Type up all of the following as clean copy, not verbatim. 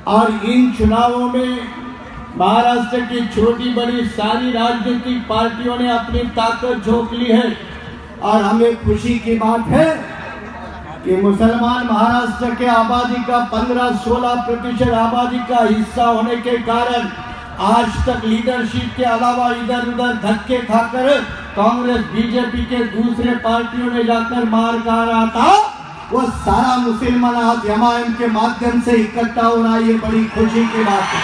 और इन चुनावों में महाराष्ट्र की छोटी बड़ी सारी राजनीतिक पार्टियों ने अपनी ताकत झोंक ली है। और हमें खुशी की बात है कि मुसलमान महाराष्ट्र के आबादी का 15-16% आबादी का हिस्सा होने के कारण आज तक लीडरशिप के अलावा इधर उधर धक्के खाकर कांग्रेस बीजेपी के दूसरे पार्टियों ने जाकर मार खा रहा था, वो सारा मुसलमान आज एमआईएम के माध्यम से इकट्ठा हो रहा, ये बड़ी खुशी की बात है।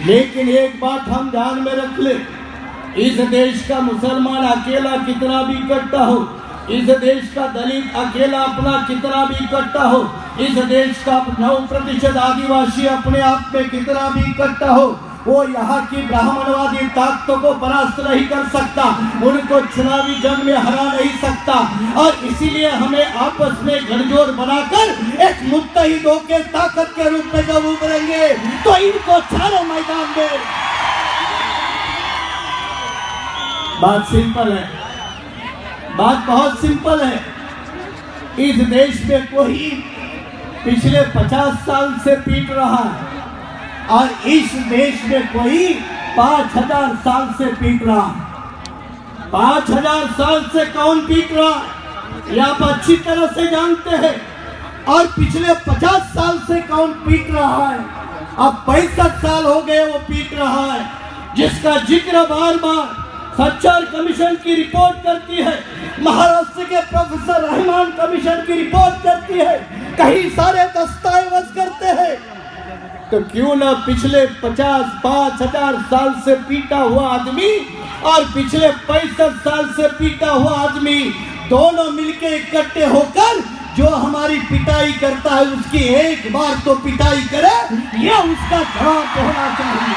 लेकिन एक बात हम ध्यान में रख ले, इस देश का मुसलमान अकेला कितना भी इकट्ठा हो, इस देश का दलित अकेला अपना कितना भी इकट्ठा हो, इस देश का 9% आदिवासी अपने आप में कितना भी इकट्ठा हो, वो यहाँ की ब्राह्मणवादी ताकतों को परास्त नहीं कर सकता, उनको चुनावी जंग में हरा नहीं सकता। और इसीलिए हमें आपस में गठजोड़ बनाकर एक मुत्तहिदों के ताकत के रूप में जब उभरेंगे तो इनको चारों मैदान में। बात सिंपल है, बात बहुत सिंपल है। इस देश में कोई पिछले 50 साल से पीट रहा है और इस देश में कोई 5000 साल से पीट रहा है। 5000 साल से कौन पीट रहा है ये आप अच्छी तरह से जानते हैं। और पिछले 50 साल से कौन पीट रहा है, अब 65 साल हो गए वो पीट रहा है, जिसका जिक्र बार बार सच्चर कमीशन की रिपोर्ट करती है, महाराष्ट्र के प्रोफेसर रहमान कमीशन की रिपोर्ट करती है, कई सारे दस्तावेज करते हैं। तो क्यों ना पिछले 50,000 साल से पीटा हुआ आदमी और पिछले 65 साल से पीटा हुआ आदमी दोनों मिलके इकट्ठे होकर जो हमारी पिटाई करता है उसकी एक बार तो पिटाई करे, यह उसका जवाब होना चाहिए।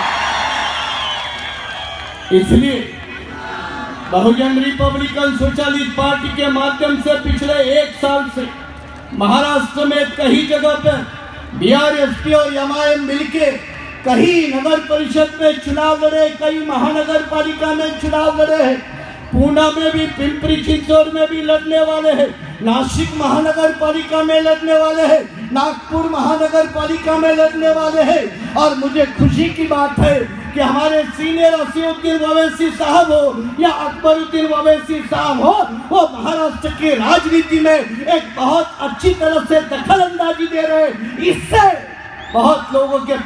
इसलिए बहुजन रिपब्लिकन सोशलिस्ट पार्टी के माध्यम से पिछले 1 साल से महाराष्ट्र में कई जगह पर बीआरएसपी और एमआईएम मिलके कई नगर परिषद में चुनाव लड़े, कई महानगर पालिका में चुनाव लड़े हैं, पूना में भी, पिंपरी चिंचवड में भी लड़ने वाले हैं, नासिक महानगर पालिका में लड़ने वाले हैं, नागपुर महानगर पालिका में लड़ने वाले हैं। और मुझे खुशी की बात है कि हमारे सीनियर असीउद्दीन ओवैसी साहब हो या अकबरुद्दीन ओवैसी साहब हो, वो महाराष्ट्र की राजनीति में एक बहुत अच्छी तरह से दखल अंदाजी दे रहे हैं। इससे बहुत लोगों के